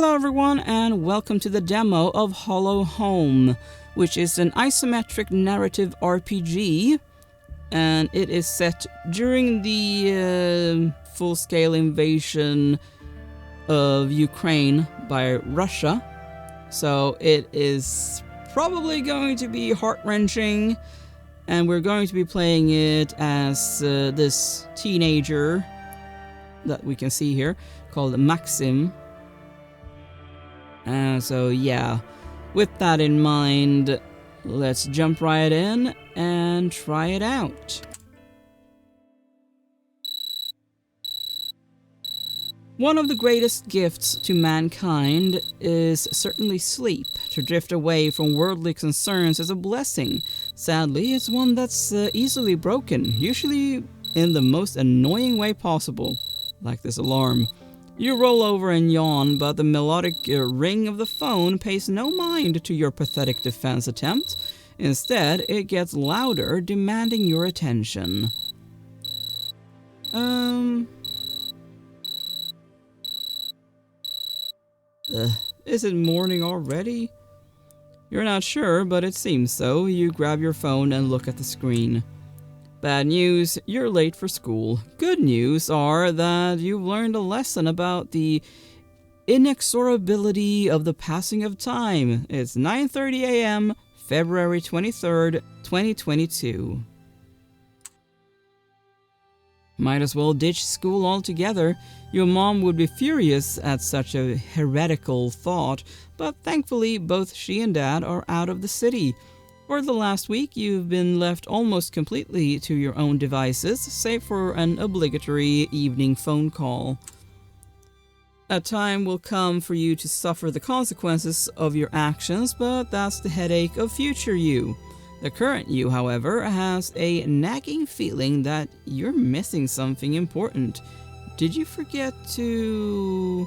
Hello everyone and welcome to the demo of Hollow Home, which is an isometric narrative RPG, and it is set during the full-scale invasion of Ukraine by Russia. So it is probably going to be heart-wrenching, and we're going to be playing it as this teenager that we can see here called Maxim. So yeah, with that in mind, let's jump right in and try it out. One of the greatest gifts to mankind is certainly sleep. To drift away from worldly concerns is a blessing. Sadly, it's one that's easily broken, usually in the most annoying way possible, like this alarm. You roll over and yawn, but the melodic ring of the phone pays no mind to your pathetic defense attempt. Instead, it gets louder, demanding your attention. Is it morning already? You're not sure, but it seems so. You grab your phone and look at the screen. Bad news, you're late for school. Good news are that you've learned a lesson about the inexorability of the passing of time. It's 9:30 a.m., February 23rd, 2022. Might as well ditch school altogether. Your mom would be furious at such a heretical thought, but thankfully both she and Dad are out of the city. For the last week, you've been left almost completely to your own devices, save for an obligatory evening phone call. A time will come for you to suffer the consequences of your actions, but that's the headache of future you. The current you, however, has a nagging feeling that you're missing something important. Did you forget to...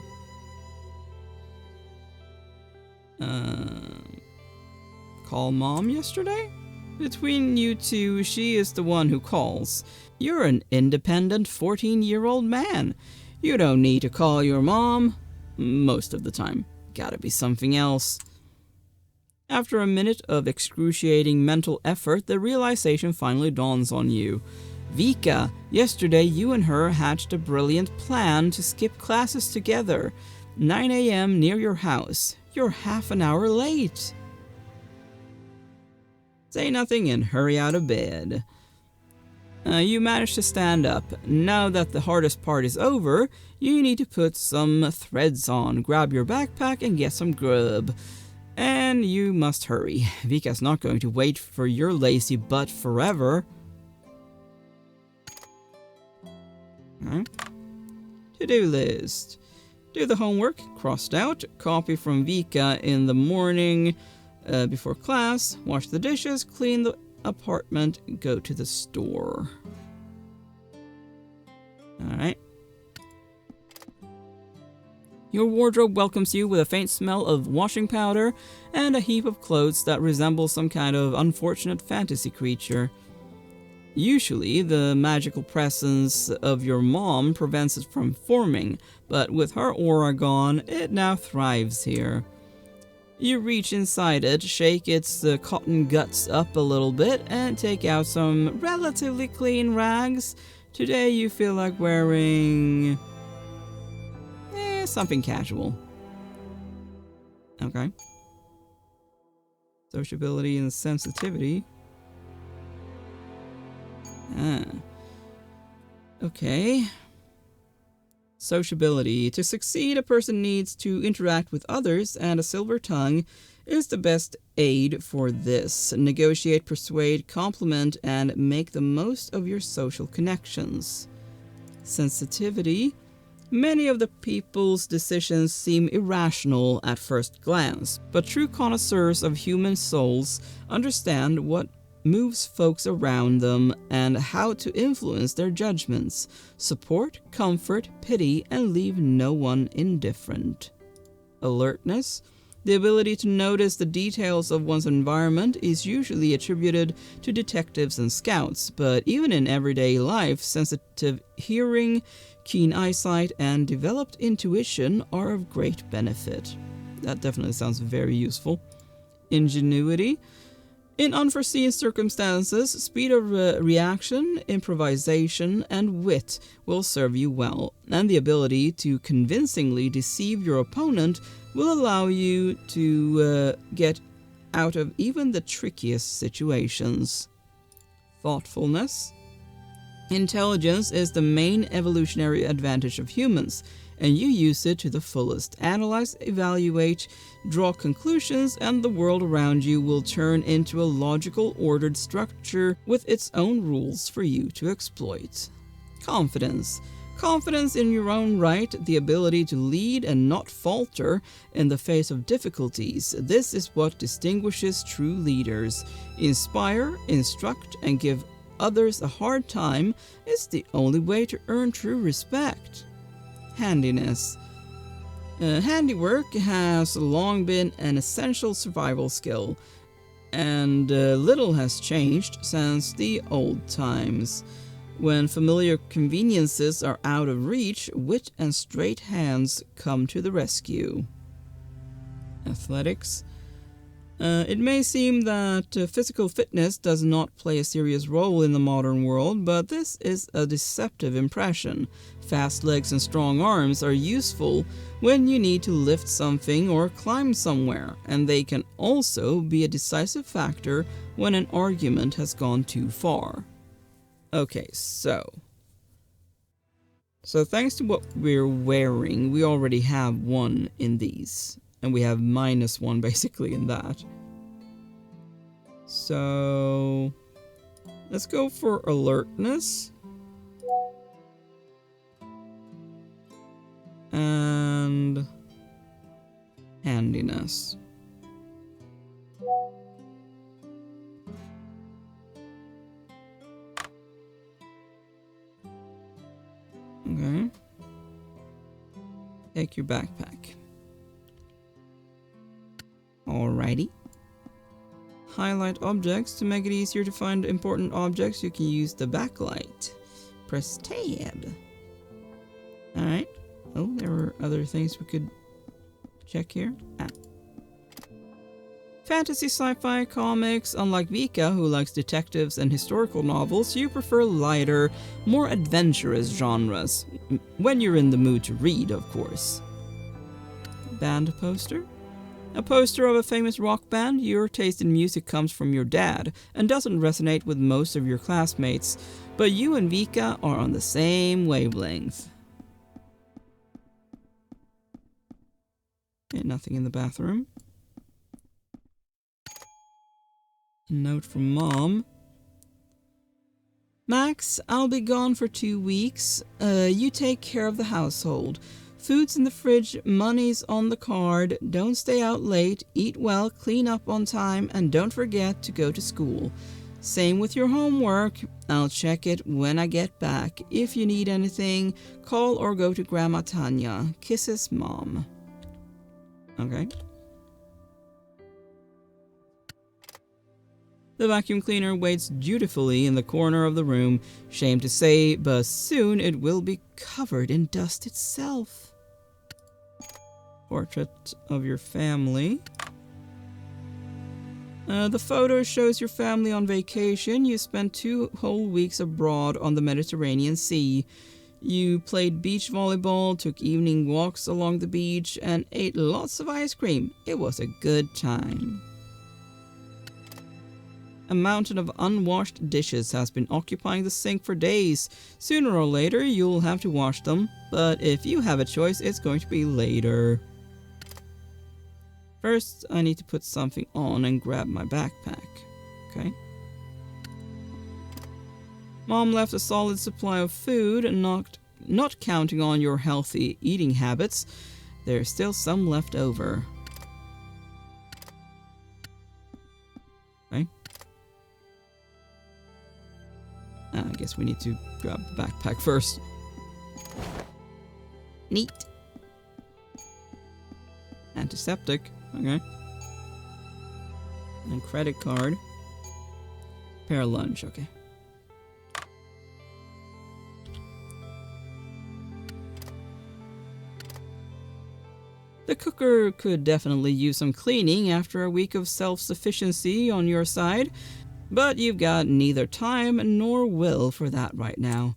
call Mom yesterday? Between you two, she is the one who calls. You're an independent 14-year-old man. You don't need to call your mom. Most of the time. Gotta be something else. After a minute of excruciating mental effort, the realization finally dawns on you. Vika, yesterday you and her hatched a brilliant plan to skip classes together. 9 a.m. near your house. You're half an hour late. Say nothing and hurry out of bed. You manage to stand up. Now that the hardest part is over, you need to put some threads on, grab your backpack and get some grub. And you must hurry. Vika's not going to wait for your lazy butt forever. To-do list. Do the homework, crossed out, copy from Vika in the morning, before class, wash the dishes, clean the apartment, go to the store. Alright. Your wardrobe welcomes you with a faint smell of washing powder and a heap of clothes that resemble some kind of unfortunate fantasy creature. Usually, the magical presence of your mom prevents it from forming, but with her aura gone, it now thrives here. You reach inside it, shake its cotton guts up a little bit, and take out some relatively clean rags. Today you feel like wearing... something casual. Okay. Sociability and sensitivity. Okay. Sociability. To succeed, a person needs to interact with others, and a silver tongue is the best aid for this. Negotiate, persuade, compliment, and make the most of your social connections. Sensitivity. Many of the people's decisions seem irrational at first glance, but true connoisseurs of human souls understand what moves folks around them and how to influence their judgments, support, comfort, pity, and leave no one indifferent. Alertness. The ability to notice the details of one's environment is usually attributed to detectives and scouts, but even in everyday life, sensitive hearing, keen eyesight, and developed intuition are of great benefit. That definitely sounds very useful. Ingenuity. In unforeseen circumstances, speed of reaction, improvisation, and wit will serve you well, and the ability to convincingly deceive your opponent will allow you to get out of even the trickiest situations. Thoughtfulness. Intelligence is the main evolutionary advantage of humans, and you use it to the fullest. Analyze, evaluate, draw conclusions, and the world around you will turn into a logical, ordered structure with its own rules for you to exploit. Confidence. Confidence in your own right, the ability to lead and not falter in the face of difficulties. This is what distinguishes true leaders. Inspire, instruct, and give others a hard time is the only way to earn true respect. Handiness. Handiwork has long been an essential survival skill, and little has changed since the old times. When familiar conveniences are out of reach, wit and straight hands come to the rescue. Athletics. It may seem that physical fitness does not play a serious role in the modern world, but this is a deceptive impression. Fast legs and strong arms are useful when you need to lift something or climb somewhere, and they can also be a decisive factor when an argument has gone too far. Okay, so thanks to what we're wearing, we already have one in these. And we have -1 basically in that. So let's go for alertness. And handiness. Okay. Take your backpack. Alrighty. Highlight objects. To make it easier to find important objects, you can use the backlight. Press tab. Alright. Oh, there were other things we could check here. Fantasy sci-fi comics. Unlike Vika, who likes detectives and historical novels, you prefer lighter, more adventurous genres. When you're in the mood to read, of course. Band poster. A poster of a famous rock band. Your taste in music comes from your dad and doesn't resonate with most of your classmates, but you and Vika are on the same wavelength. Okay, nothing in the bathroom. A note from Mom. Max, I'll be gone for 2 weeks. You take care of the household. Food's in the fridge, money's on the card, don't stay out late, eat well, clean up on time, and don't forget to go to school. Same with your homework. I'll check it when I get back. If you need anything, call or go to Grandma Tanya. Kisses, Mom. Okay. The vacuum cleaner waits dutifully in the corner of the room. Shame to say, but soon it will be covered in dust itself. Portrait of your family. The photo shows your family on vacation. You spent 2 whole weeks abroad on the Mediterranean Sea. You played beach volleyball, took evening walks along the beach, and ate lots of ice cream. It was a good time. A mountain of unwashed dishes has been occupying the sink for days. Sooner or later, you'll have to wash them, but if you have a choice, it's going to be later. First, I need to put something on and grab my backpack. Okay. Mom left a solid supply of food, and not counting on your healthy eating habits. There's still some left over. Okay. I guess we need to grab the backpack first. Neat. Antiseptic. Okay. And credit card. Pair lunch, okay. The cooker could definitely use some cleaning after a week of self-sufficiency on your side, but you've got neither time nor will for that right now.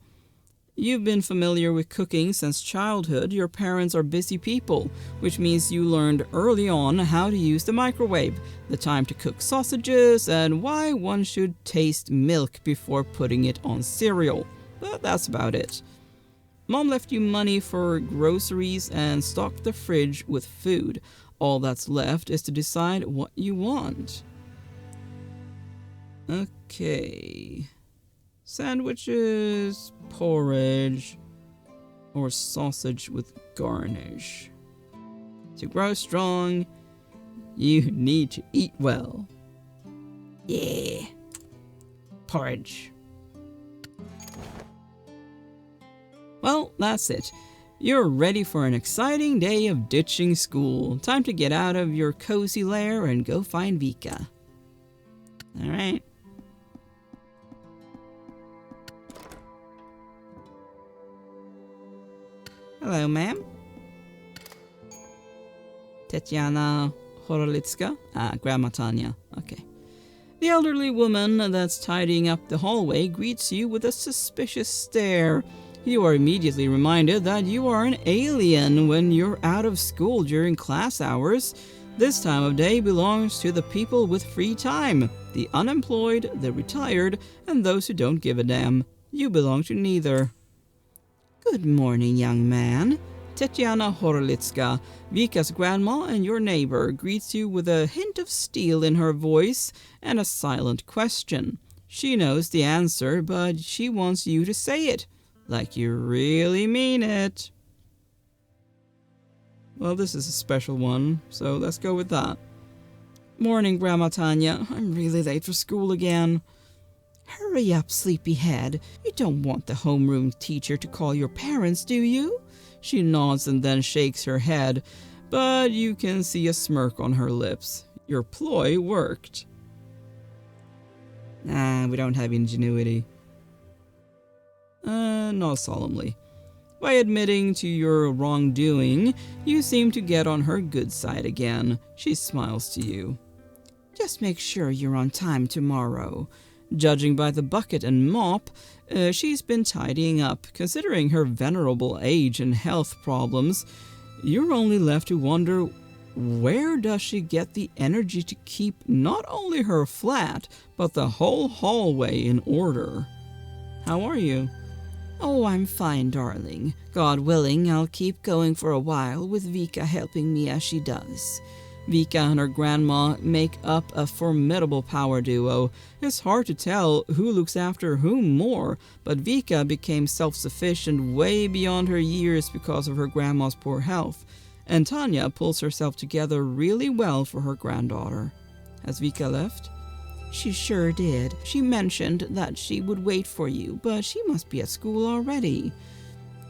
You've been familiar with cooking since childhood. Your parents are busy people, which means you learned early on how to use the microwave, the time to cook sausages, and why one should taste milk before putting it on cereal. But that's about it. Mom left you money for groceries and stocked the fridge with food. All that's left is to decide what you want. Okay. Sandwiches, porridge, or sausage with garnish. To grow strong, you need to eat well. Yeah. Porridge. Well, that's it. You're ready for an exciting day of ditching school. Time to get out of your cozy lair and go find Vika. Alright. Hello, ma'am. Tetiana Horolitska? Grandma Tanya. Okay. The elderly woman that's tidying up the hallway greets you with a suspicious stare. You are immediately reminded that you are an alien when you're out of school during class hours. This time of day belongs to the people with free time, the unemployed, the retired, and those who don't give a damn. You belong to neither. Good morning, young man. Tetiana Horolitska, Vika's grandma and your neighbor, greets you with a hint of steel in her voice and a silent question. She knows the answer, but she wants you to say it. Like you really mean it. Well, this is a special one, so let's go with that. Morning, Grandma Tanya. I'm really late for school again. Hurry up, sleepyhead. You don't want the homeroom teacher to call your parents, do you? She nods and then shakes her head, but you can see a smirk on her lips. Your ploy worked. Nah, we don't have ingenuity. Not solemnly. By admitting to your wrongdoing, you seem to get on her good side again. She smiles to you. Just make sure you're on time tomorrow. Judging by the bucket and mop, she's been tidying up. Considering her venerable age and health problems, you're only left to wonder, where does she get the energy to keep not only her flat, but the whole hallway in order? How are you? Oh, I'm fine, darling. God willing, I'll keep going for a while with Vika helping me as she does. Vika and her grandma make up a formidable power duo. It's hard to tell who looks after whom more, but Vika became self-sufficient way beyond her years because of her grandma's poor health, and Tanya pulls herself together really well for her granddaughter. Has Vika left? She sure did. She mentioned that she would wait for you, but she must be at school already.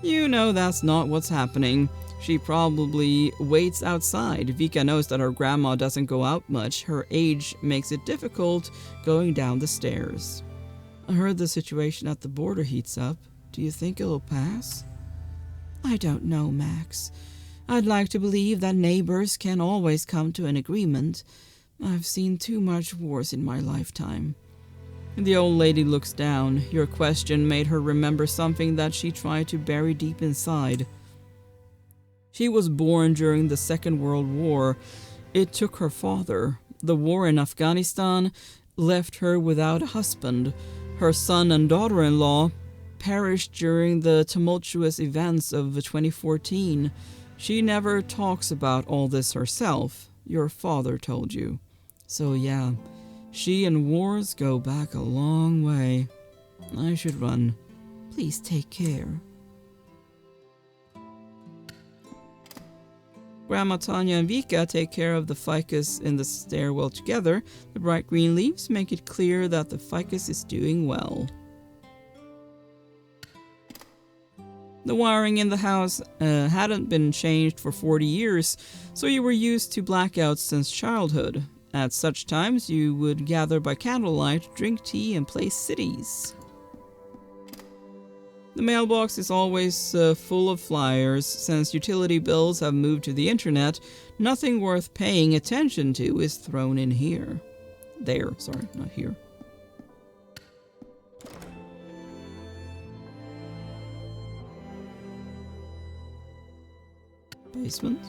You know that's not what's happening. She probably waits outside. Vika knows that her grandma doesn't go out much. Her age makes it difficult going down the stairs. I heard the situation at the border heats up. Do you think it'll pass? I don't know, Max. I'd like to believe that neighbors can always come to an agreement. I've seen too much wars in my lifetime. The old lady looks down. Your question made her remember something that she tried to bury deep inside. She was born during the Second World War. It took her father. The war in Afghanistan left her without a husband. Her son and daughter-in-law perished during the tumultuous events of 2014. She never talks about all this herself. Your father told you. So yeah, she and wars go back a long way. I should run. Please take care. Grandma Tanya and Vika take care of the ficus in the stairwell together. The bright green leaves make it clear that the ficus is doing well. The wiring in the house hadn't been changed for 40 years, so you were used to blackouts since childhood. At such times, you would gather by candlelight, drink tea, and play cities. The mailbox is always full of flyers. Since utility bills have moved to the internet, nothing worth paying attention to is thrown in here. There, sorry, not here. Basement.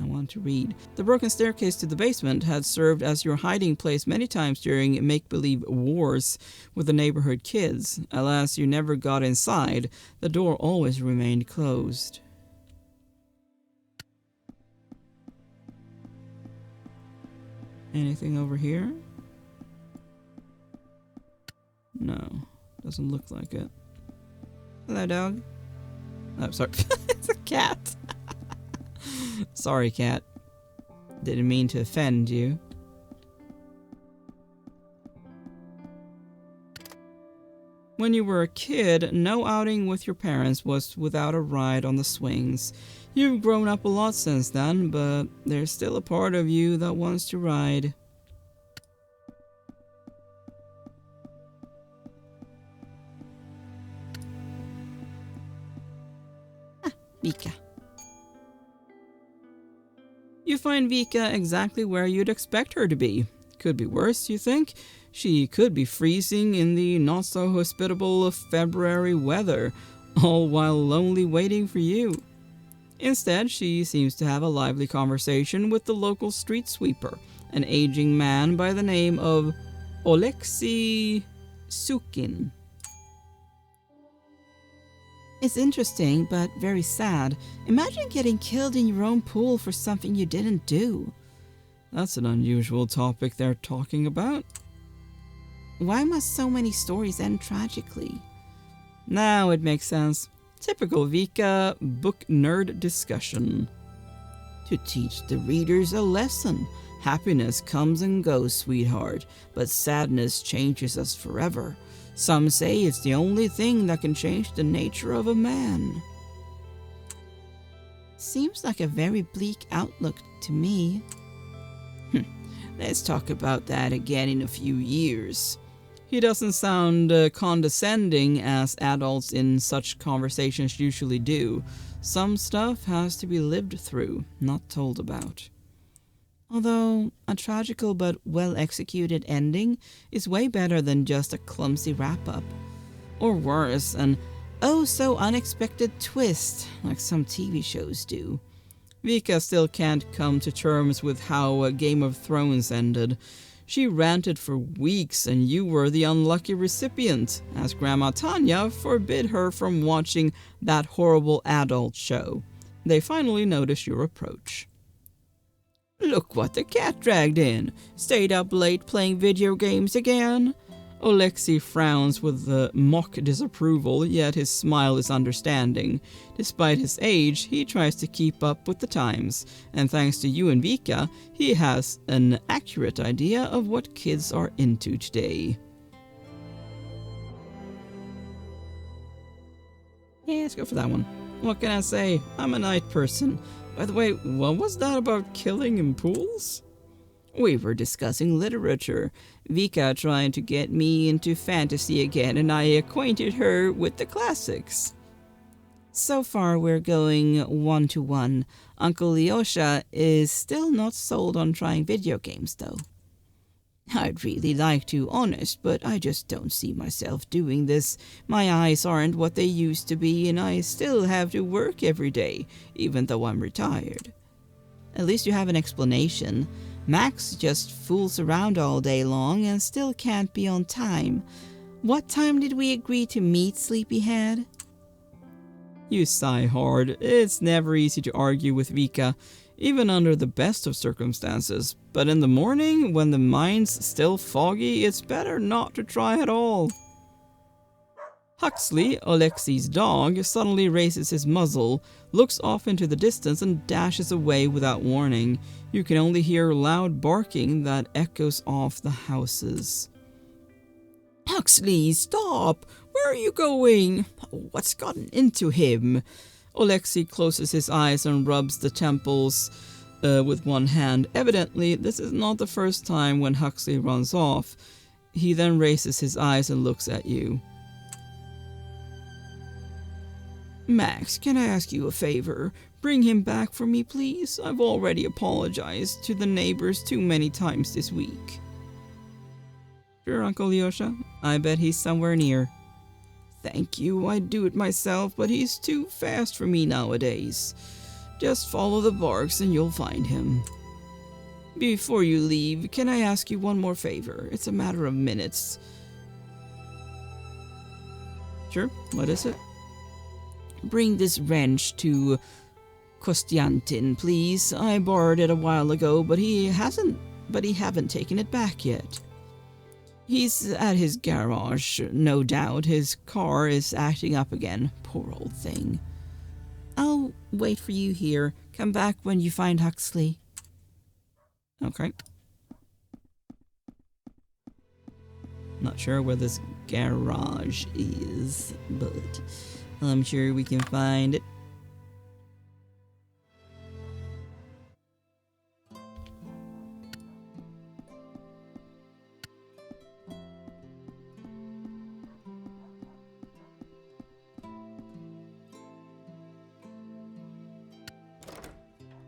I want to read. The broken staircase to the basement had served as your hiding place many times during make-believe wars with the neighborhood kids. Alas, you never got inside. The door always remained closed. Anything over here? No, doesn't look like it. Hello, dog. Oh, sorry. It's a cat. Sorry, cat. Didn't mean to offend you. When you were a kid, no outing with your parents was without a ride on the swings. You've grown up a lot since then, but there's still a part of you that wants to ride. Vika. You find Vika exactly where you'd expect her to be. Could be worse, you think? She could be freezing in the not-so-hospitable February weather, all while lonely waiting for you. Instead, she seems to have a lively conversation with the local street sweeper, an aging man by the name of Oleksiy Sukin. It's interesting, but very sad. Imagine getting killed in your own pool for something you didn't do. That's an unusual topic they're talking about. Why must so many stories end tragically? Now it makes sense. Typical Vika book nerd discussion. To teach the readers a lesson. Happiness comes and goes, sweetheart, but sadness changes us forever. Some say it's the only thing that can change the nature of a man. Seems like a very bleak outlook to me. Let's talk about that again in a few years. He doesn't sound condescending as adults in such conversations usually do. Some stuff has to be lived through, not told about. Although a tragical but well-executed ending is way better than just a clumsy wrap-up. Or worse, an oh-so-unexpected twist, like some TV shows do. Vika still can't come to terms with how Game of Thrones ended. She ranted for weeks and you were the unlucky recipient, as Grandma Tanya forbid her from watching that horrible adult show. They finally noticed your approach. Look what the cat dragged in. Stayed up late playing video games again? Oleksiy frowns with mock disapproval, yet his smile is understanding. Despite his age, he tries to keep up with the times, and thanks to you and Vika, he has an accurate idea of what kids are into today. Yeah, let's go for that one. What can I say? I'm a night person. By the way, what was that about killing in pools? We were discussing literature. Vika trying to get me into fantasy again, and I acquainted her with the classics. So far, we're going 1-to-1. Uncle Lyosha is still not sold on trying video games, though. I'd really like to, honest, but I just don't see myself doing this. My eyes aren't what they used to be, and I still have to work every day, even though I'm retired. At least you have an explanation. Max just fools around all day long and still can't be on time. What time did we agree to meet, Sleepyhead? You sigh hard. It's never easy to argue with Vika, even under the best of circumstances. But in the morning, when the mind's still foggy, it's better not to try at all. Huxley, Oleksiy's dog, suddenly raises his muzzle, looks off into the distance and dashes away without warning. You can only hear loud barking that echoes off the houses. Huxley, stop! Where are you going? What's gotten into him? Alexei closes his eyes and rubs the temples with one hand. Evidently, this is not the first time when Huxley runs off. He then raises his eyes and looks at you. Max, can I ask you a favor? Bring him back for me, please. I've already apologized to the neighbors too many times this week. Sure, Uncle Yosha. I bet he's somewhere near. Thank you, I'd do it myself, but he's too fast for me nowadays. Just follow the barks and you'll find him. Before you leave, can I ask you one more favor? It's a matter of minutes. Sure, what is it? Bring this wrench to Kostiantin, please. I borrowed it a while ago, but he haven't taken it back yet. He's at his garage, no doubt. His car is acting up again. Poor old thing. I'll wait for you here. Come back when you find Huxley. Okay. Not sure where this garage is, but I'm sure we can find it.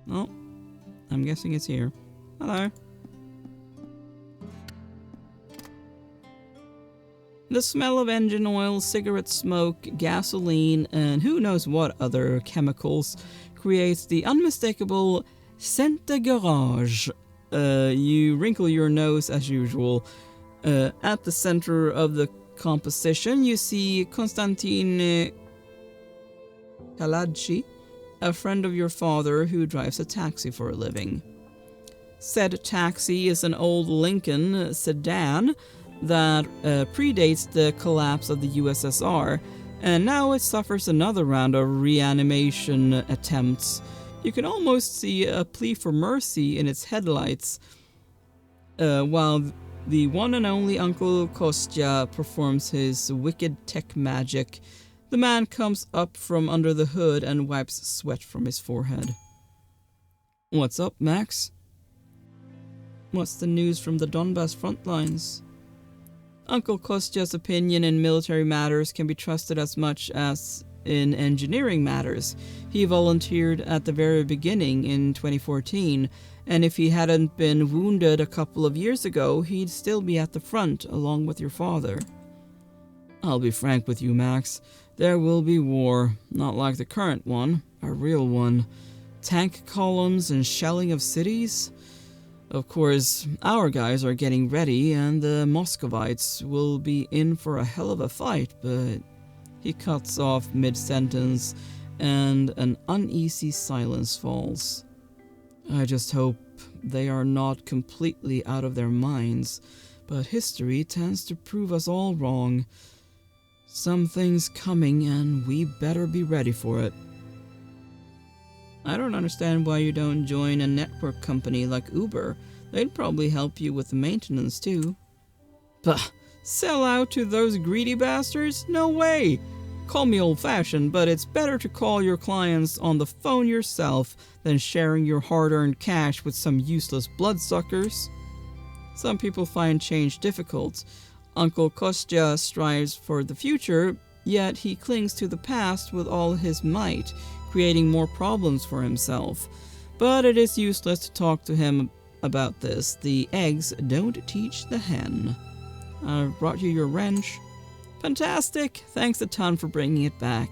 Oh, I'm guessing it's here. Hello. The smell of engine oil, cigarette smoke, gasoline, and who knows what other chemicals creates the unmistakable scent de garage. You wrinkle your nose as usual. At the center of the composition, you see Konstantin Kaladji, a friend of your father who drives a taxi for a living. Said taxi is an old Lincoln sedan that predates the collapse of the USSR, and now it suffers another round of reanimation attempts. You can almost see a plea for mercy in its headlights, while the one and only Uncle Kostya performs his wicked tech magic. The man comes up from under the hood and wipes sweat from his forehead. What's up, Max? What's the news from the Donbass front lines? Uncle Kostya's opinion in military matters can be trusted as much as in engineering matters. He volunteered at the very beginning in 2014, and if he hadn't been wounded a couple of years ago, he'd still be at the front along with your father. I'll be frank with you, Max. There will be war, not like the current one, a real one. Tank columns and shelling of cities? Of course, our guys are getting ready, and the Muscovites will be in for a hell of a fight, but... He cuts off mid-sentence, and an uneasy silence falls. I just hope they are not completely out of their minds, but history tends to prove us all wrong. Something's coming, and we better be ready for it. I don't understand why you don't join a network company like Uber. They'd probably help you with the maintenance too. Bah! Sell out to those greedy bastards? No way! Call me old-fashioned, but it's better to call your clients on the phone yourself than sharing your hard-earned cash with some useless bloodsuckers. Some people find change difficult. Uncle Kostya strives for the future, yet he clings to the past with all his might, creating more problems for himself. But it is useless to talk to him about this. The eggs don't teach the hen. I've brought you your wrench. Fantastic! Thanks a ton for bringing it back.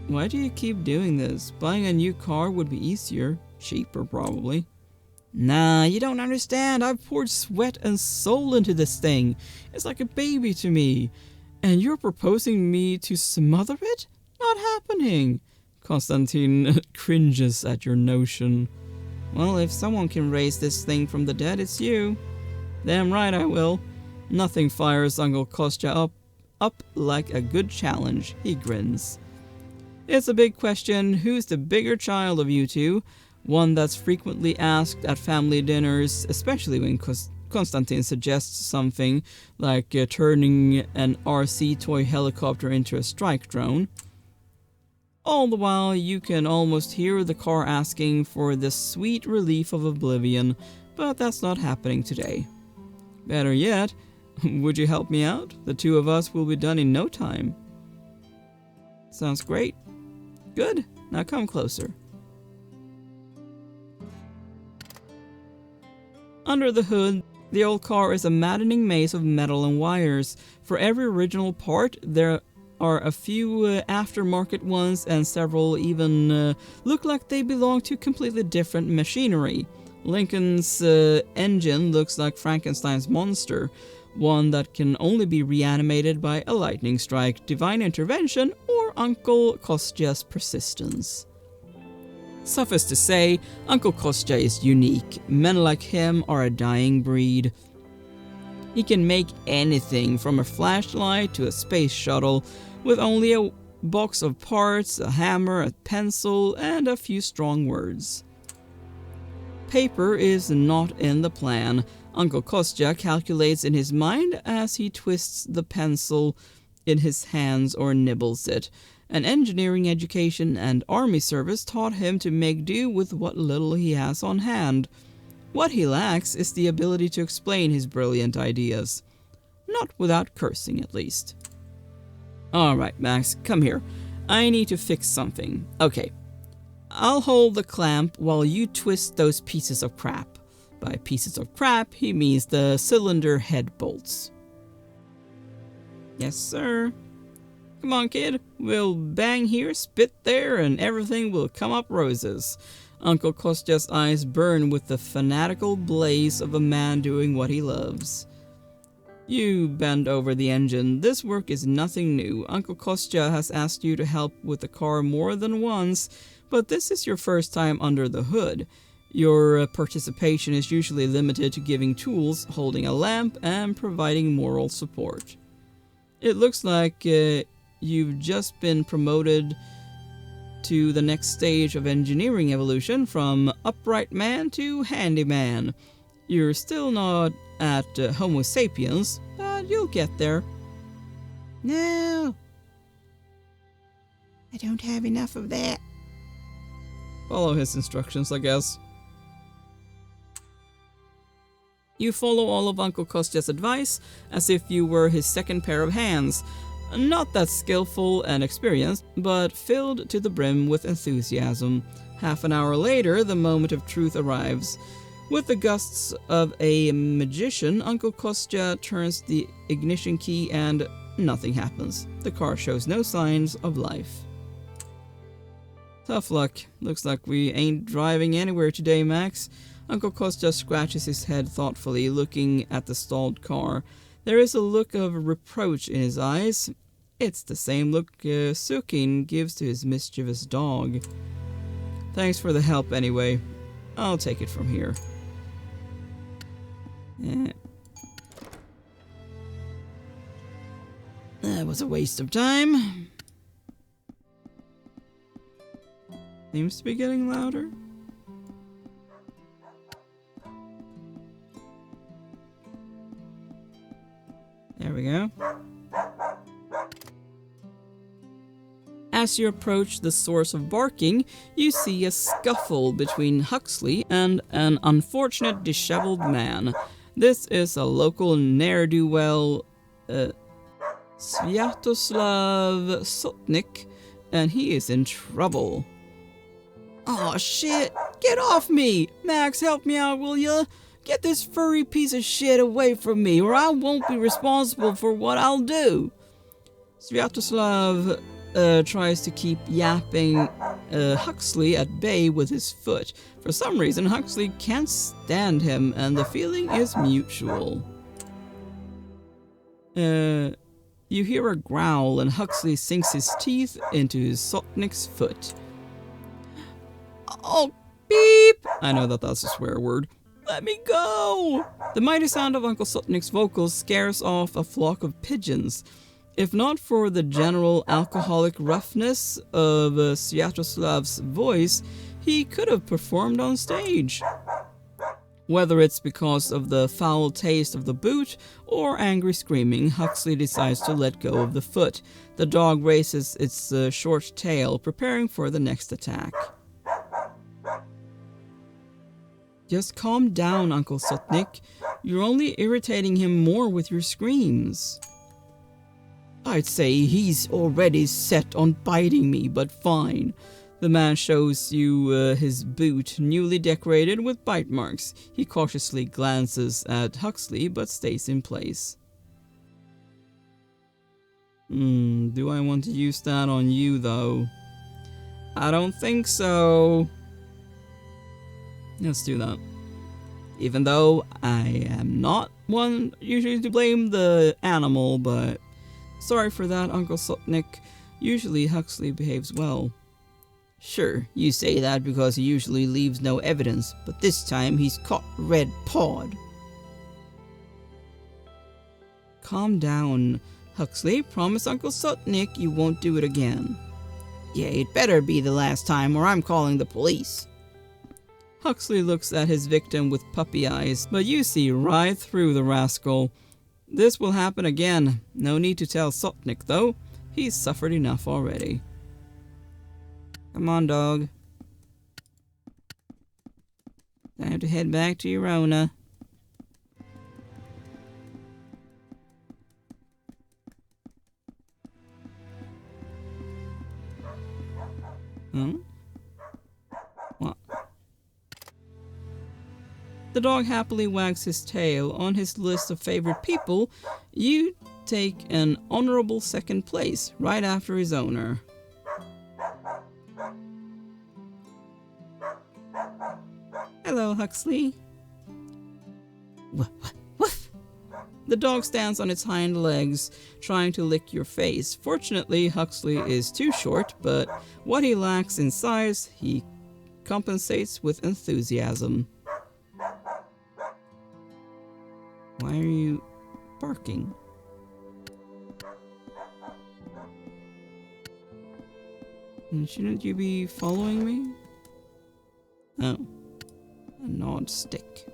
Why do you keep doing this? Buying a new car would be easier. Cheaper, probably. Nah, you don't understand. I've poured sweat and soul into this thing. It's like a baby to me. And you're proposing me to smother it? Not happening. Konstantin cringes at your notion. Well, if someone can raise this thing from the dead, it's you. Damn right I will. Nothing fires Uncle Kostya up like a good challenge. He grins. It's a big question. Who's the bigger child of you two? One that's frequently asked at family dinners, especially when Konstantin suggests something like turning an RC toy helicopter into a strike drone. All the while, you can almost hear the car asking for the sweet relief of oblivion, but that's not happening today. Better yet, would you help me out? The two of us will be done in no time. Sounds great. Good. Now come closer. Under the hood, the old car is a maddening maze of metal and wires. For every original part, there are a few aftermarket ones, and several even look like they belong to completely different machinery. Lincoln's engine looks like Frankenstein's monster, one that can only be reanimated by a lightning strike, divine intervention, or Uncle Kostya's persistence. Suffice to say, Uncle Kostya is unique. Men like him are a dying breed. He can make anything from a flashlight to a space shuttle with only a box of parts, a hammer, a pencil, and a few strong words. Paper is not in the plan. Uncle Kostya calculates in his mind as he twists the pencil in his hands or nibbles it. An engineering education and army service taught him to make do with what little he has on hand. What he lacks is the ability to explain his brilliant ideas. Not without cursing, at least. Alright, Max, come here. I need to fix something. Okay. I'll hold the clamp while you twist those pieces of crap. By pieces of crap, he means the cylinder head bolts. Yes, sir. Come on, kid. We'll bang here, spit there, and everything will come up roses. Uncle Kostya's eyes burn with the fanatical blaze of a man doing what he loves. You bend over the engine. This work is nothing new. Uncle Kostya has asked you to help with the car more than once, but this is your first time under the hood. Your participation is usually limited to giving tools, holding a lamp, and providing moral support. It looks like you've just been promoted to the next stage of engineering evolution from upright man to handyman. You're still not at Homo sapiens, but you'll get there. No. I don't have enough of that. Follow his instructions, I guess. You follow all of Uncle Kostya's advice as if you were his second pair of hands. Not that skillful and experienced, but filled to the brim with enthusiasm. Half an hour later, the moment of truth arrives. With the gusts of a magician, Uncle Kostya turns the ignition key and nothing happens. The car shows no signs of life. Tough luck. Looks like we ain't driving anywhere today, Max. Uncle Kostya scratches his head thoughtfully, looking at the stalled car. There is a look of reproach in his eyes. It's the same look Sukin gives to his mischievous dog. Thanks for the help anyway. I'll take it from here. That was a waste of time. Seems to be getting louder. There we go. As you approach the source of barking, you see a scuffle between Huxley and an unfortunate disheveled man. This is a local ne'er-do-well, Sviatoslav Sotnik, and he is in trouble. Aw, shit! Get off me! Max, help me out, will ya? Get this furry piece of shit away from me, or I won't be responsible for what I'll do. Sviatoslav tries to keep yapping Huxley at bay with his foot. For some reason, Huxley can't stand him, and the feeling is mutual. You hear a growl, and Huxley sinks his teeth into Sotnik's foot. Oh, beep! I know that that's a swear word. Let me go! The mighty sound of Uncle Sotnik's vocals scares off a flock of pigeons. If not for the general alcoholic roughness of Sviatoslav's voice, he could have performed on stage. Whether it's because of the foul taste of the boot or angry screaming, Huxley decides to let go of the foot. The dog raises its short tail, preparing for the next attack. Just calm down, Uncle Sutnick. You're only irritating him more with your screams. I'd say he's already set on biting me, but fine. The man shows you his boot, newly decorated with bite marks. He cautiously glances at Huxley, but stays in place. Do I want to use that on you, though? I don't think so. Let's do that. Even though I am not one usually to blame the animal, but sorry for that, Uncle Sutnick. Usually Huxley behaves well. Sure, you say that because he usually leaves no evidence, but this time he's caught red-pawed. Calm down, Huxley. Promise Uncle Sutnick you won't do it again. Yeah, it better be the last time or I'm calling the police. Huxley looks at his victim with puppy eyes, but you see right through the rascal. This will happen again. No need to tell Sutnick, though. He's suffered enough already. Come on, dog. Time to head back to your Rona. What? The dog happily wags his tail. On his list of favorite people, you take an honorable second place, right after his owner. Hello, Huxley. Woof! The dog stands on its hind legs, trying to lick your face. Fortunately, Huxley is too short, but what he lacks in size, he compensates with enthusiasm. Why are you barking? And shouldn't you be following me? Oh. A gnawed stick.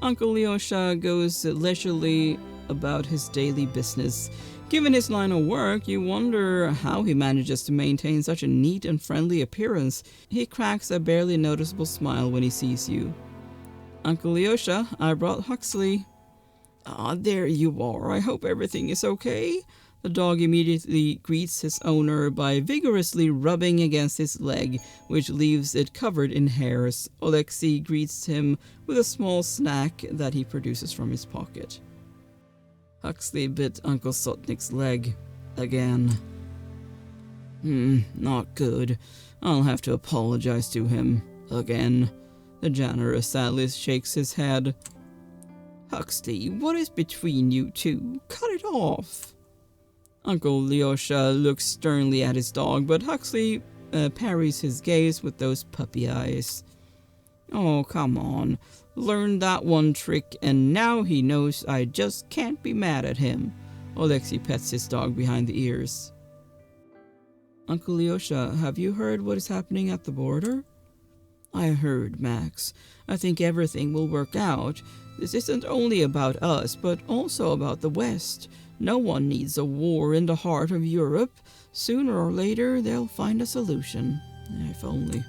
Uncle Lyosha goes leisurely about his daily business. Given his line of work, you wonder how he manages to maintain such a neat and friendly appearance. He cracks a barely noticeable smile when he sees you. Uncle Lyosha, I brought Huxley. Ah, there you are. I hope everything is okay. The dog immediately greets his owner by vigorously rubbing against his leg, which leaves it covered in hairs. Alexei greets him with a small snack that he produces from his pocket. Huxley bit Uncle Sutnick's leg. Again. Not good. I'll have to apologize to him. Again. The janitor sadly shakes his head. Huxley, what is between you two? Cut it off. Uncle Lyosha looks sternly at his dog, but Huxley parries his gaze with those puppy eyes. Oh, come on. Learned that one trick, and now he knows I just can't be mad at him. Alexei pets his dog behind the ears. Uncle Lyosha, have you heard what is happening at the border? I heard, Max. I think everything will work out. This isn't only about us, but also about the West. No one needs a war in the heart of Europe. Sooner or later, they'll find a solution. If only.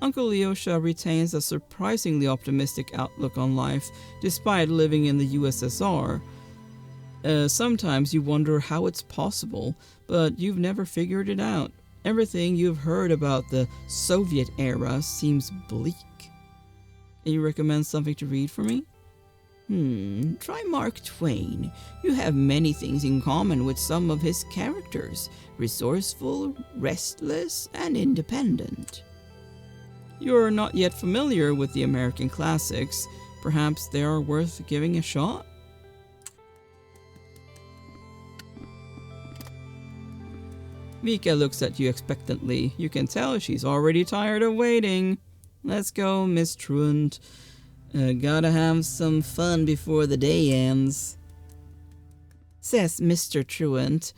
Uncle Lyosha retains a surprisingly optimistic outlook on life, despite living in the USSR. Sometimes you wonder how it's possible, but you've never figured it out. Everything you've heard about the Soviet era seems bleak. Can you recommend something to read for me? Try Mark Twain. You have many things in common with some of his characters. Resourceful, restless, and independent. You're not yet familiar with the American classics. Perhaps they are worth giving a shot? Vika looks at you expectantly. You can tell she's already tired of waiting. Let's go, Miss Truant. Gotta have some fun before the day ends. Says Mr. Truant.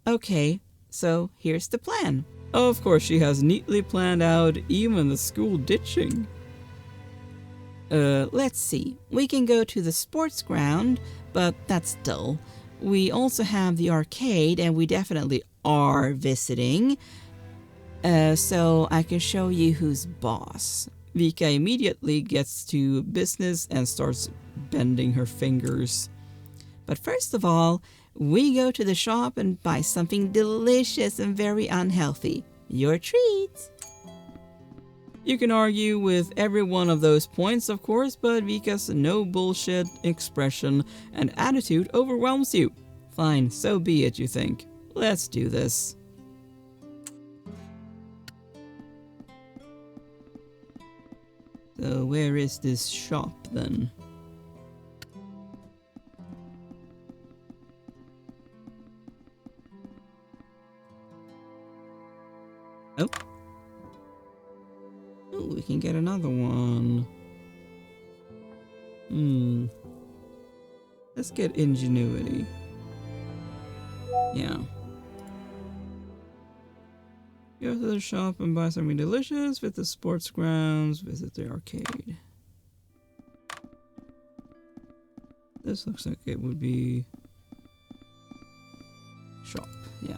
Okay, So here's the plan. Of course, she has neatly planned out even the school ditching. Let's see. We can go to the sports ground, but that's dull. We also have the arcade, and we definitely are visiting. So I can show you who's boss. Vika immediately gets to business and starts bending her fingers. But first of all, we go to the shop and buy something delicious and very unhealthy. Your treat. You can argue with every one of those points, of course, but Vika's no bullshit expression and attitude overwhelms you. Fine, so be it, you think. Let's do this. So where is this shop then? Oh. Oh, we can get another one. Let's get ingenuity. Yeah. Go to the shop and buy something delicious, visit the sports grounds, visit the arcade. This looks like it would be shop, yeah.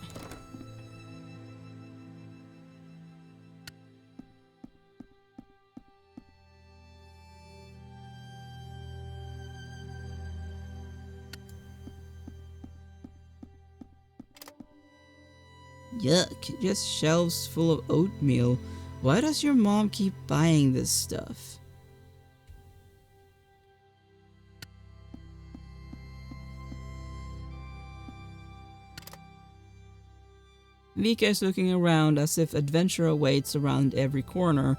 Yuck, just shelves full of oatmeal. Why does your mom keep buying this stuff? Vika is looking around as if adventure awaits around every corner.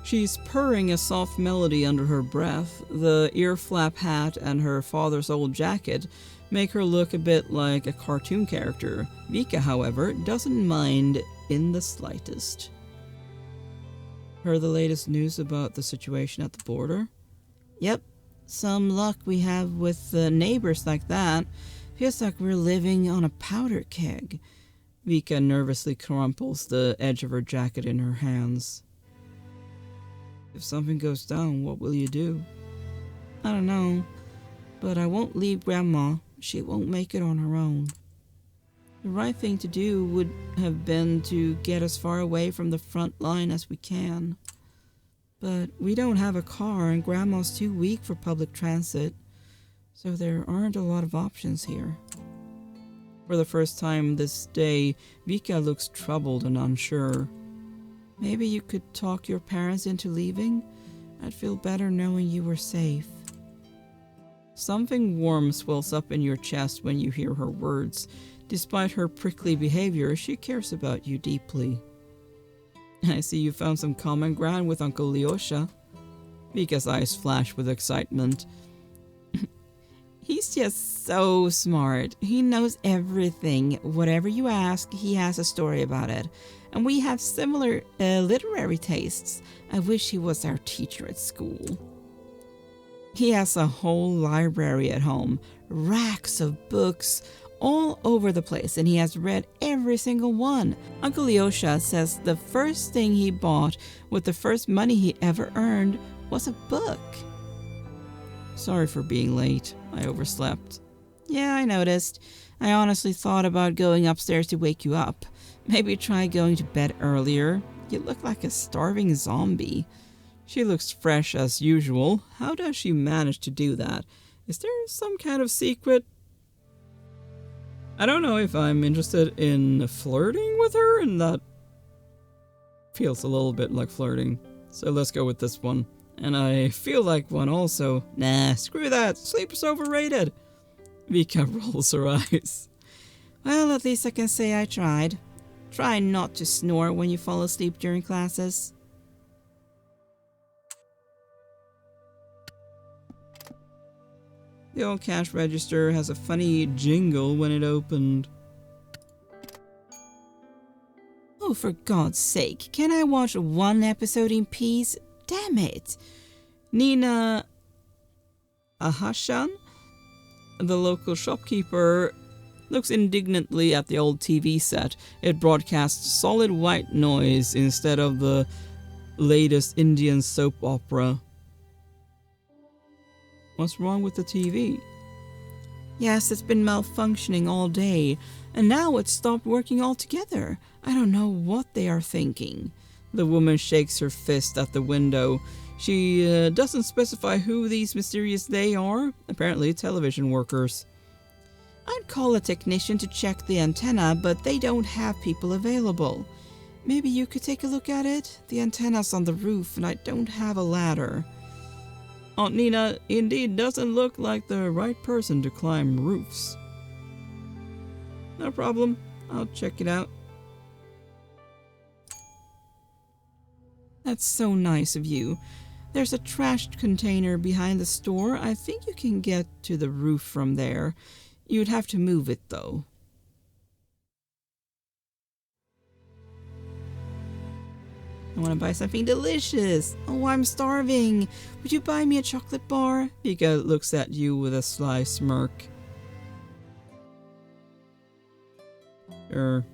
She's purring a soft melody under her breath. The ear flap hat and her father's old jacket make her look a bit like a cartoon character. Vika, however, doesn't mind in the slightest. Heard the latest news about the situation at the border? Yep. Some luck we have with neighbors like that. Feels like we're living on a powder keg. Vika nervously crumples the edge of her jacket in her hands. If something goes down, what will you do? I don't know, but I won't leave Grandma. She won't make it on her own. The right thing to do would have been to get as far away from the front line as we can. But we don't have a car and Grandma's too weak for public transit, so there aren't a lot of options here. For the first time this day, Vika looks troubled and unsure. Maybe you could talk your parents into leaving? I'd feel better knowing you were safe. Something warm swells up in your chest when you hear her words. Despite her prickly behavior, she cares about you deeply. I see you found some common ground with Uncle Lyosha. Vika's eyes flash with excitement. He's just so smart. He knows everything. Whatever you ask, he has a story about it. And we have similar literary tastes. I wish he was our teacher at school. He has a whole library at home, racks of books all over the place, and he has read every single one. Uncle Lyosha says the first thing he bought with the first money he ever earned was a book. Sorry for being late. I overslept. Yeah, I noticed. I honestly thought about going upstairs to wake you up. Maybe try going to bed earlier. You look like a starving zombie. She looks fresh as usual. How does she manage to do that? Is there some kind of secret? I don't know if I'm interested in flirting with her, and that feels a little bit like flirting. So let's go with this one. And I feel like one also. Nah, screw that. Sleep is overrated. Vika rolls her eyes. Well, at least I can say I tried. Try not to snore when you fall asleep during classes. The old cash register has a funny jingle when it opened. Oh, for God's sake, can I watch one episode in peace? Damn it! Nina Ahashan, the local shopkeeper, looks indignantly at the old TV set. It broadcasts solid white noise instead of the latest Indian soap opera. What's wrong with the TV? Yes, it's been malfunctioning all day, and now it's stopped working altogether. I don't know what they are thinking. The woman shakes her fist at the window. She doesn't specify who these mysterious they are. Apparently television workers. I'd call a technician to check the antenna, but they don't have people available. Maybe you could take a look at it? The antenna's on the roof, and I don't have a ladder. Aunt Nina indeed doesn't look like the right person to climb roofs. No problem. I'll check it out. That's so nice of you. There's a trash container behind the store. I think you can get to the roof from there. You'd have to move it, though. I want to buy something delicious. Oh, I'm starving. Would you buy me a chocolate bar? Vika looks at you with a sly smirk. Sure.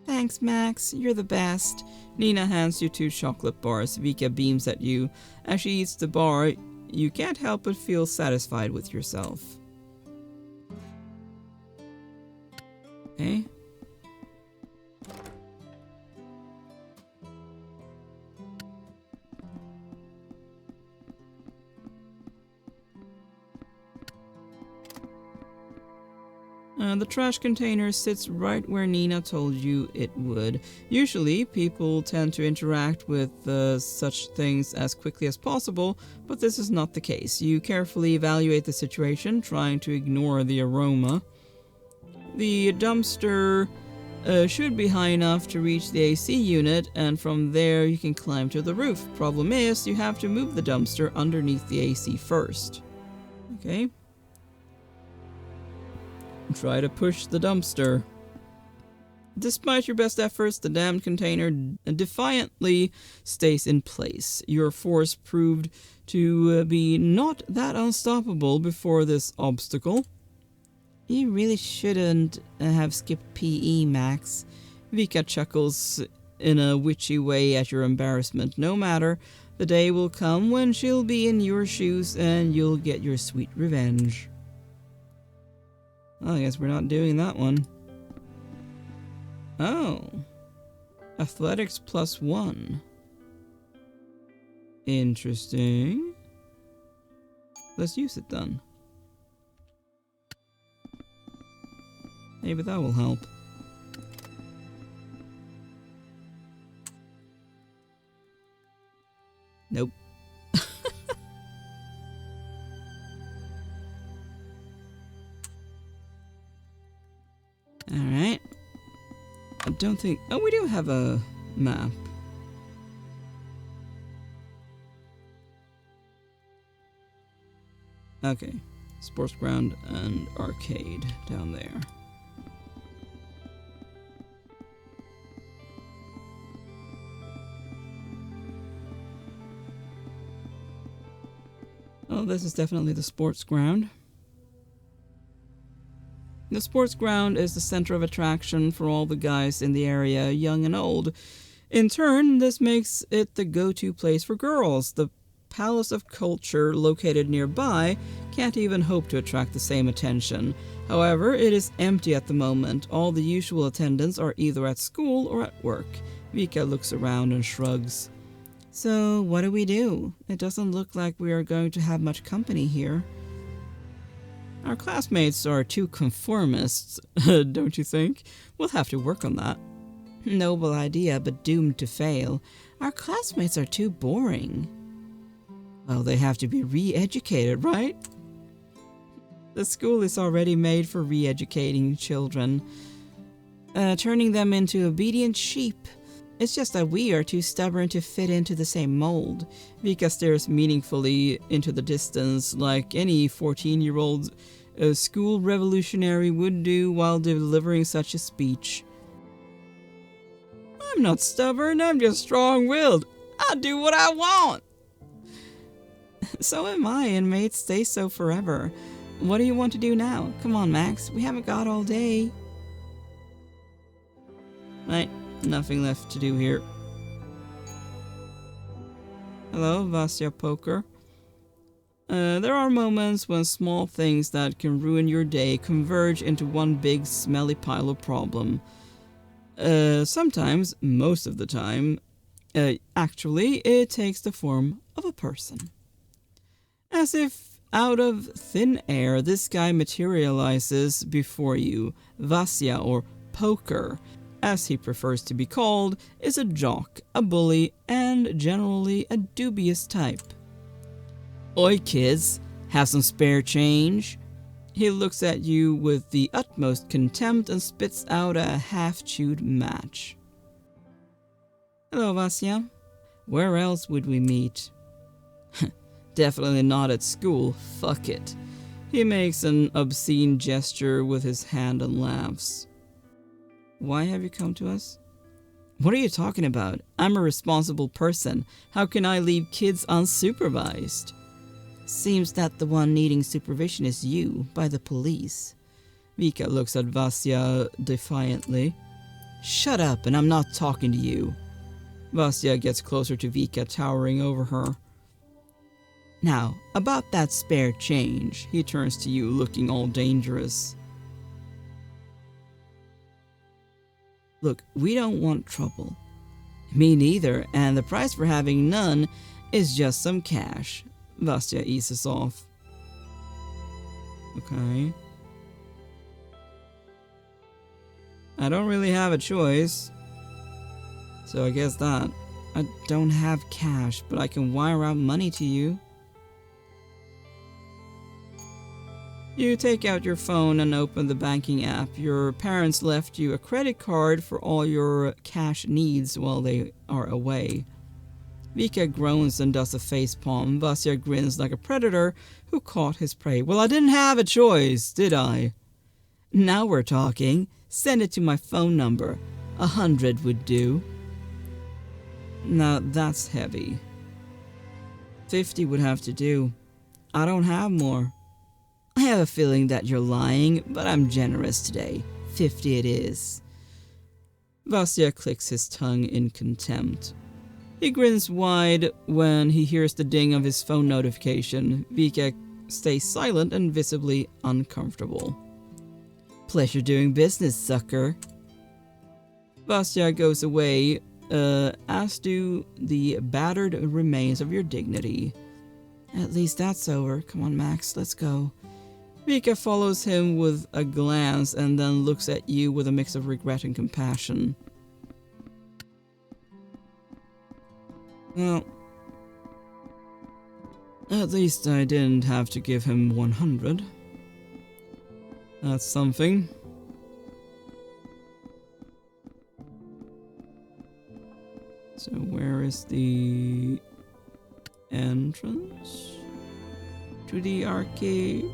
Thanks, Max. You're the best. Nina hands you 2 chocolate bars. Vika beams at you. As she eats the bar, you can't help but feel satisfied with yourself. Okay. The trash container sits right where Nina told you it would. Usually, people tend to interact with such things as quickly as possible, but this is not the case. You carefully evaluate the situation, trying to ignore the aroma. The dumpster should be high enough to reach the AC unit, and from there you can climb to the roof. Problem is, you have to move the dumpster underneath the AC first. Okay. Try to push the dumpster. Despite your best efforts, the damned container defiantly stays in place. Your force proved to be not that unstoppable before this obstacle. You really shouldn't have skipped PE, Max. Vika chuckles in a witchy way at your embarrassment. No matter, the day will come when she'll be in your shoes and you'll get your sweet revenge. Oh, I guess we're not doing that one. Oh. Athletics +1. Interesting. Let's use it then. Maybe that will help. Nope. Alright. I don't think... Oh, we do have a map. Okay. Sports ground and arcade down there. Oh, this is definitely the sports ground. The sports ground is the center of attraction for all the guys in the area, young and old. In turn, this makes it the go-to place for girls. The Palace of Culture, located nearby, can't even hope to attract the same attention. However, it is empty at the moment. All the usual attendants are either at school or at work. Vika looks around and shrugs. So, what do we do? It doesn't look like we are going to have much company here. Our classmates are too conformists, don't you think? We'll have to work on that. Noble idea, but doomed to fail. Our classmates are too boring. Well, they have to be re-educated, right? The school is already made for re-educating children, turning them into obedient sheep. It's just that we are too stubborn to fit into the same mold. Vika stares meaningfully into the distance like any 14-year-old school revolutionary would do while delivering such a speech. I'm not stubborn, I'm just strong-willed. I do what I want. So am I, and may it stay so forever. what do you want to do now? Come on, Max, we haven't got all day. Right, nothing left to do here. Hello, Vasya Poker. There are moments when small things that can ruin your day converge into one big smelly pile of problem. Sometimes, most of the time, actually, it takes the form of a person. As if out of thin air, this guy materializes before you. Vasya, or Poker, as he prefers to be called, is a jock, a bully, and generally a dubious type. Oi kids, have some spare change? He looks at you with the utmost contempt and spits out a half-chewed match. Hello, Vasya. Where else would we meet? Definitely not at school, fuck it. He makes an obscene gesture with his hand and laughs. Why have you come to us? What are you talking about? I'm a responsible person. How can I leave kids unsupervised? Seems that the one needing supervision is you, by the police. Vika looks at Vasya defiantly. Shut up, and I'm not talking to you. Vasya gets closer to Vika, towering over her. Now, about that spare change, he turns to you, looking all dangerous. Look, we don't want trouble. Me neither, and the price for having none is just some cash. Vasya eases off. Okay. I don't really have a choice. So I guess that. I don't have cash, but I can wire out money to you. You take out your phone and open the banking app. Your parents left you a credit card for all your cash needs while they are away. Vika groans and does a facepalm. Vasya grins like a predator who caught his prey. Well, I didn't have a choice, did I? Now we're talking. Send it to my phone number. 100 would do. Now that's heavy. 50 would have to do. I don't have more. I have a feeling that you're lying, but I'm generous today. 50 it is. Vasya clicks his tongue in contempt. He grins wide when he hears the ding of his phone notification. Vika stays silent and visibly uncomfortable. Pleasure doing business, sucker. Vasya goes away, as do the battered remains of your dignity. At least that's over. Come on, Max, let's go. Vika follows him with a glance and then looks at you with a mix of regret and compassion. Well, at least I didn't have to give him 100. That's something. So where is the entrance to the arcade?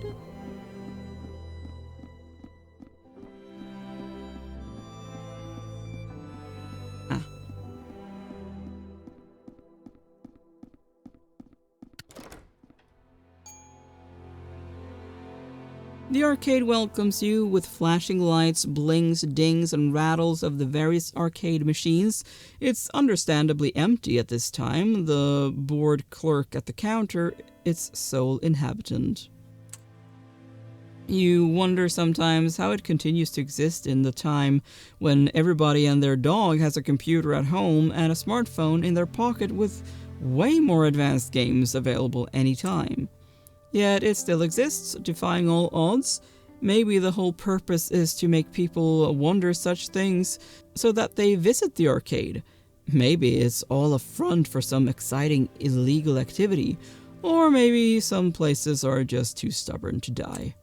The arcade welcomes you with flashing lights, blings, dings, and rattles of the various arcade machines. It's understandably empty at this time, the bored clerk at the counter its sole inhabitant. You wonder sometimes how it continues to exist in the time when everybody and their dog has a computer at home and a smartphone in their pocket with way more advanced games available anytime. Yet it still exists, defying all odds. Maybe the whole purpose is to make people wonder such things so that they visit the arcade. Maybe it's all a front for some exciting illegal activity, or maybe some places are just too stubborn to die.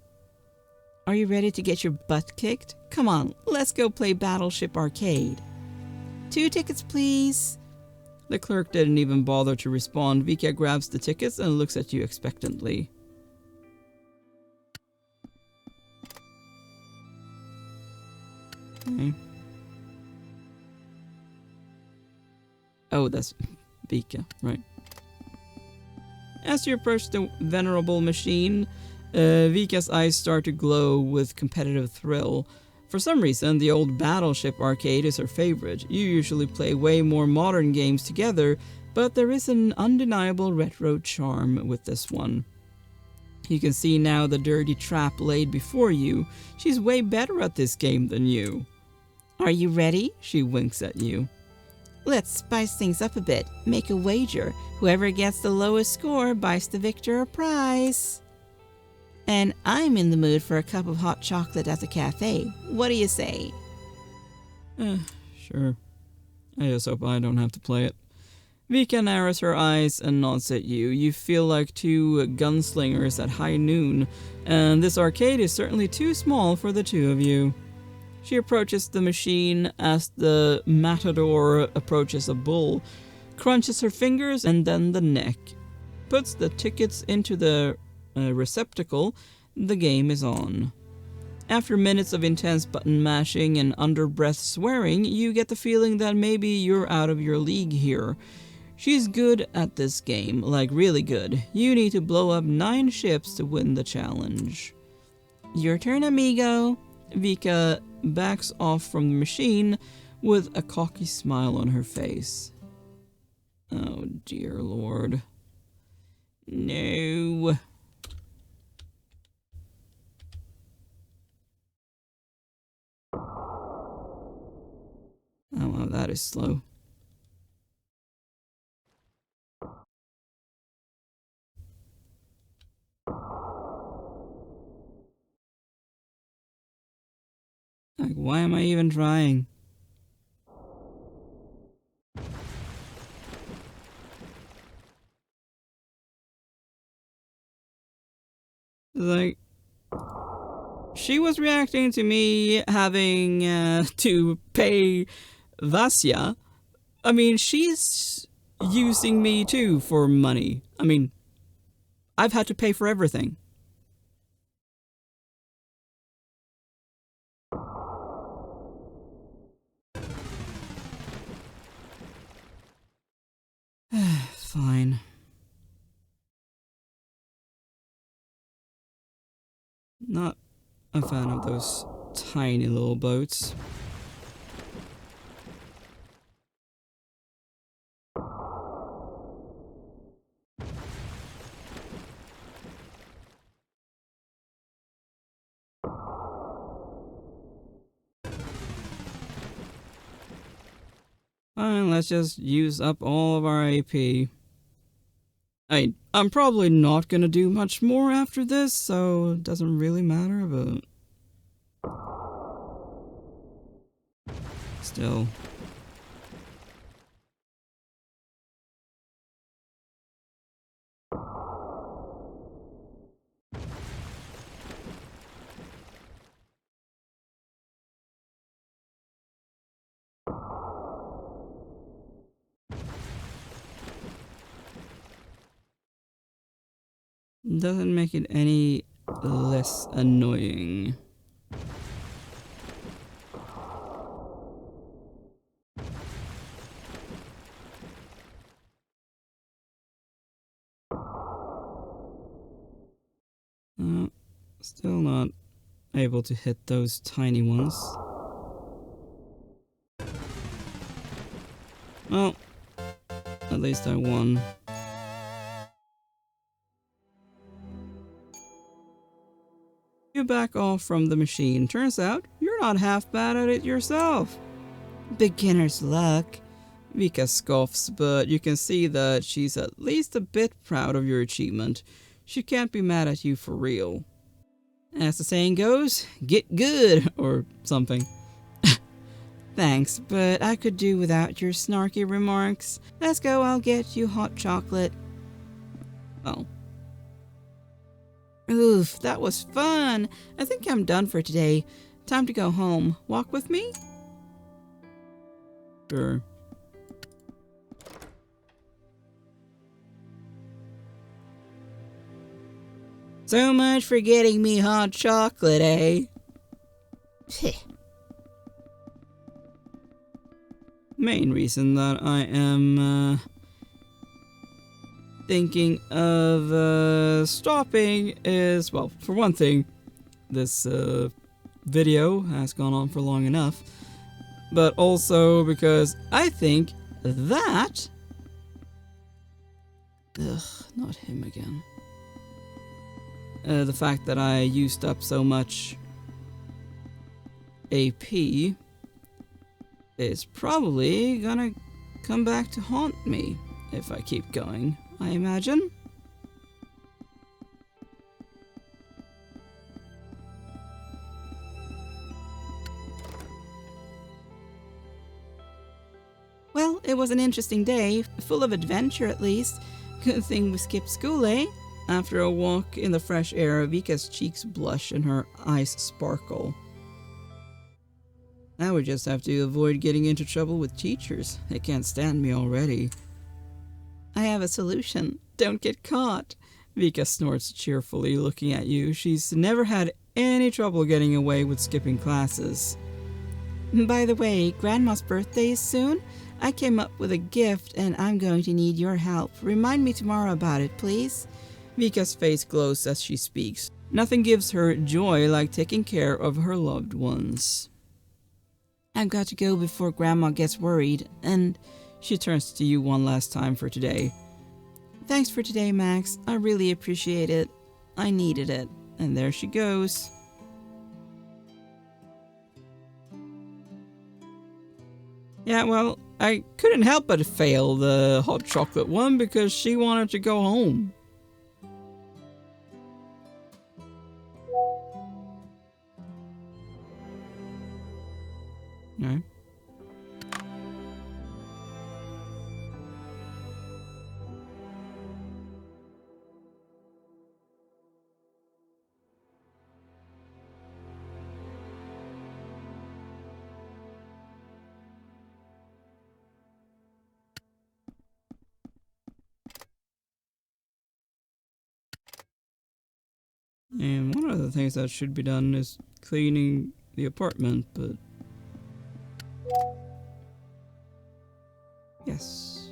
Are you ready to get your butt kicked? Come on, let's go play Battleship Arcade. 2 tickets, please. The clerk didn't even bother to respond. Vika grabs the tickets and looks at you expectantly. Okay. Oh, that's Vika, right. As you approach the venerable machine, Vika's eyes start to glow with competitive thrill. For some reason, the old Battleship arcade is her favorite. You usually play way more modern games together, but there is an undeniable retro charm with this one. You can see now the dirty trap laid before you. She's way better at this game than you. Are you ready? She winks at you. Let's spice things up a bit. Make a wager. Whoever gets the lowest score buys the victor a prize. And I'm in the mood for a cup of hot chocolate at the cafe. What do you say? Sure. I just hope I don't have to play it. Vika narrows her eyes and nods at you. You feel like two gunslingers at high noon, and this arcade is certainly too small for the two of you. She approaches the machine as the matador approaches a bull, crunches her fingers and then the neck, puts the tickets into the receptacle. The game is on. After minutes of intense button mashing and under-breath swearing, you get the feeling that maybe you're out of your league here. She's good at this game, like really good. You need to blow up 9 ships to win the challenge. Your turn, amigo. Vika backs off from the machine with a cocky smile on her face. Oh dear Lord. No. Oh wow, that is slow. Like, why am I even trying? Like, she was reacting to me having to pay Vasya. I mean, she's using me too for money. I mean, I've had to pay for everything. Fine. Not a fan of those tiny little boats. Fine, let's just use up all of our AP. I'm probably not gonna do much more after this, so it doesn't really matter, but... Still. Doesn't make it any less annoying. Still not able to hit those tiny ones. Well, at least I won. You back off from the machine. Turns out, you're not half bad at it yourself. Beginner's luck. Vika scoffs, but you can see that she's at least a bit proud of your achievement. She can't be mad at you for real. As the saying goes, get good, or something. Thanks, but I could do without your snarky remarks. Let's go, I'll get you hot chocolate. Oh. Oof, that was fun. I think I'm done for today. Time to go home. Walk with me? Sure. So much for getting me hot chocolate, eh? Main reason that I am thinking of stopping is, well, for one thing, this video has gone on for long enough, but also because I think that... Ugh, not him again. The fact that I used up so much AP is probably gonna come back to haunt me if I keep going, I imagine. Well, it was an interesting day, full of adventure at least. Good thing we skipped school, eh? After a walk in the fresh air, Vika's cheeks blush and her eyes sparkle. Now we just have to avoid getting into trouble with teachers. They can't stand me already. I have a solution. Don't get caught. Vika snorts cheerfully, looking at you. She's never had any trouble getting away with skipping classes. By the way, Grandma's birthday is soon. I came up with a gift and I'm going to need your help. Remind me tomorrow about it, please. Vika's face glows as she speaks. Nothing gives her joy like taking care of her loved ones. I've got to go before Grandma gets worried, and she turns to you one last time for today. Thanks for today, Max. I really appreciate it. I needed it. And there she goes. Yeah, well, I couldn't help but fail the hot chocolate one because she wanted to go home. No. And one of the things that should be done is cleaning the apartment, but... Yes.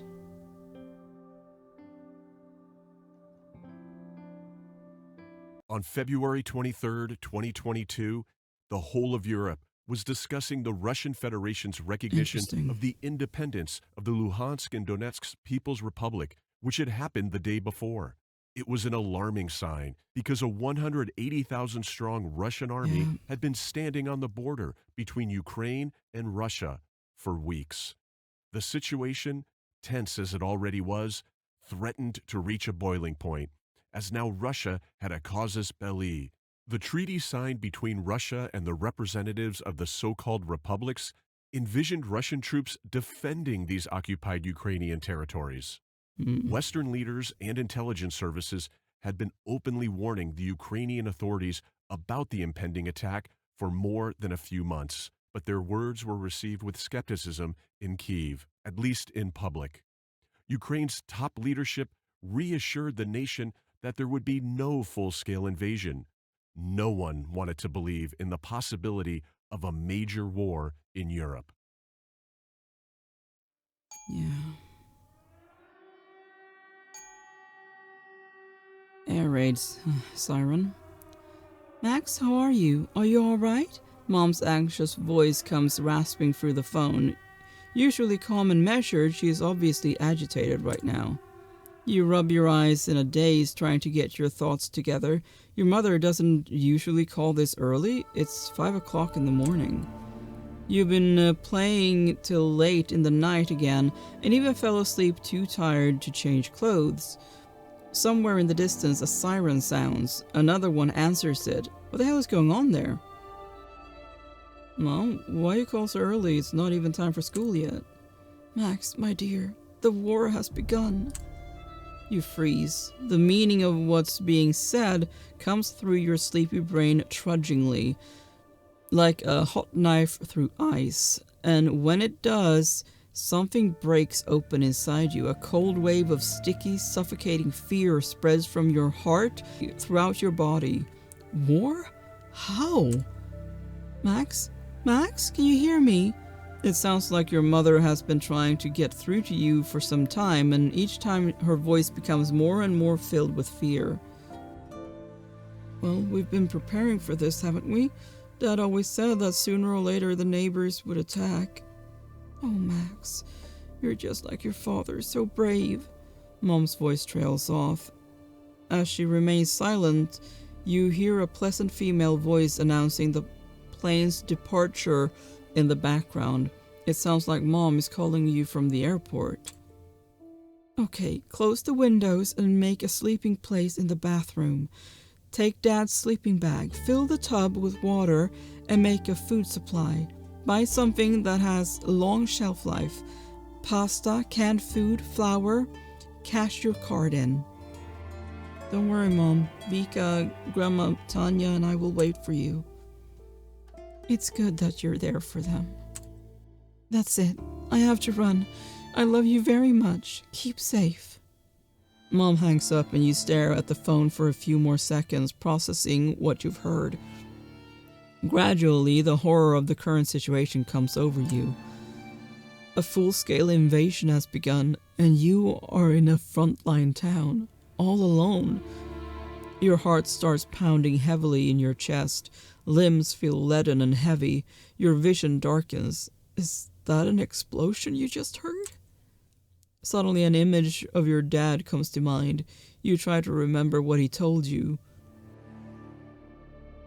On February 23, 2022, the whole of Europe was discussing the Russian Federation's recognition of the independence of the Luhansk and Donetsk People's Republic, which had happened the day before. It was an alarming sign because a 180,000-strong Russian army had been standing on the border between Ukraine and Russia for weeks. The situation, tense as it already was, threatened to reach a boiling point, as now Russia had a casus belli. The treaty signed between Russia and the representatives of the so-called republics envisioned Russian troops defending these occupied Ukrainian territories. Western leaders and intelligence services had been openly warning the Ukrainian authorities about the impending attack for more than a few months, but their words were received with skepticism in Kyiv, at least in public. Ukraine's top leadership reassured the nation that there would be no full-scale invasion. No one wanted to believe in the possibility of a major war in Europe. Yeah. Air raids, Siren. Max, how are you? Are you alright? Mom's anxious voice comes rasping through the phone. Usually calm and measured, she is obviously agitated right now. You rub your eyes in a daze trying to get your thoughts together. Your mother doesn't usually call this early. It's 5 o'clock in the morning. You've been playing till late in the night again, and even fell asleep too tired to change clothes. Somewhere in the distance, a siren sounds. Another one answers it. What the hell is going on there? Mom, why you call so early? It's not even time for school yet. Max, my dear, the war has begun. You freeze. The meaning of what's being said comes through your sleepy brain trudgingly, like a hot knife through ice. And when it does, something breaks open inside you. A cold wave of sticky, suffocating fear spreads from your heart throughout your body. War? How? Max? Max, can you hear me? It sounds like your mother has been trying to get through to you for some time, and each time her voice becomes more and more filled with fear. Well, we've been preparing for this, haven't we? Dad always said that sooner or later the neighbors would attack. Oh, Max, you're just like your father, so brave. Mom's voice trails off. As she remains silent, you hear a pleasant female voice announcing the plane's departure in the background. It sounds like Mom is calling you from the airport. Okay, close the windows and make a sleeping place in the bathroom. Take Dad's sleeping bag, fill the tub with water, and make a food supply. Buy something that has long shelf life. Pasta, canned food, flour. Cash your card in. Don't worry, Mom. Vika, Grandma Tanya, and I will wait for you. It's good that you're there for them. That's it. I have to run. I love you very much. Keep safe. Mom hangs up and you stare at the phone for a few more seconds, processing what you've heard. Gradually, the horror of the current situation comes over you. A full-scale invasion has begun, and you are in a frontline town, all alone. Your heart starts pounding heavily in your chest. Limbs feel leaden and heavy. Your vision darkens. Is that an explosion you just heard? Suddenly an image of your dad comes to mind. You try to remember what he told you.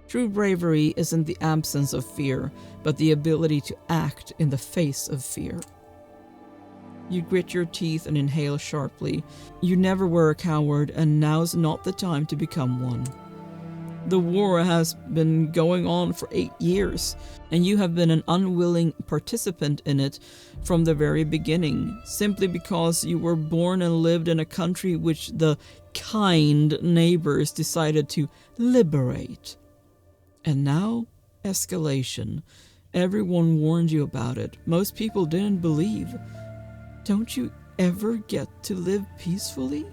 True bravery isn't the absence of fear, but the ability to act in the face of fear. You grit your teeth and inhale sharply. You never were a coward, and now's not the time to become one. The war has been going on for 8 years, and you have been an unwilling participant in it from the very beginning, simply because you were born and lived in a country which the kind neighbors decided to liberate. And now, escalation. Everyone warned you about it. Most people didn't believe. Don't you ever get to live peacefully?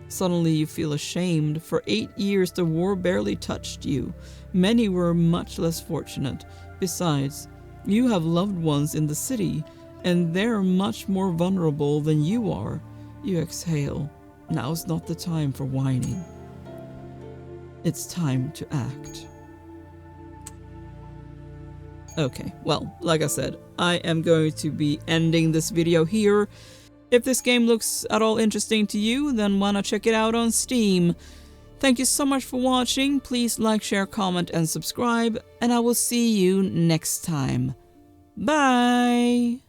Suddenly you feel ashamed. For 8 years the war barely touched you. Many were much less fortunate. Besides, you have loved ones in the city, and they're much more vulnerable than you are. You exhale. Now's not the time for whining. It's time to act. Okay, well, like I said, I am going to be ending this video here. If this game looks at all interesting to you, then why not check it out on Steam. Thank you so much for watching. Please like, share, comment, and subscribe, and I will see you next time. Bye!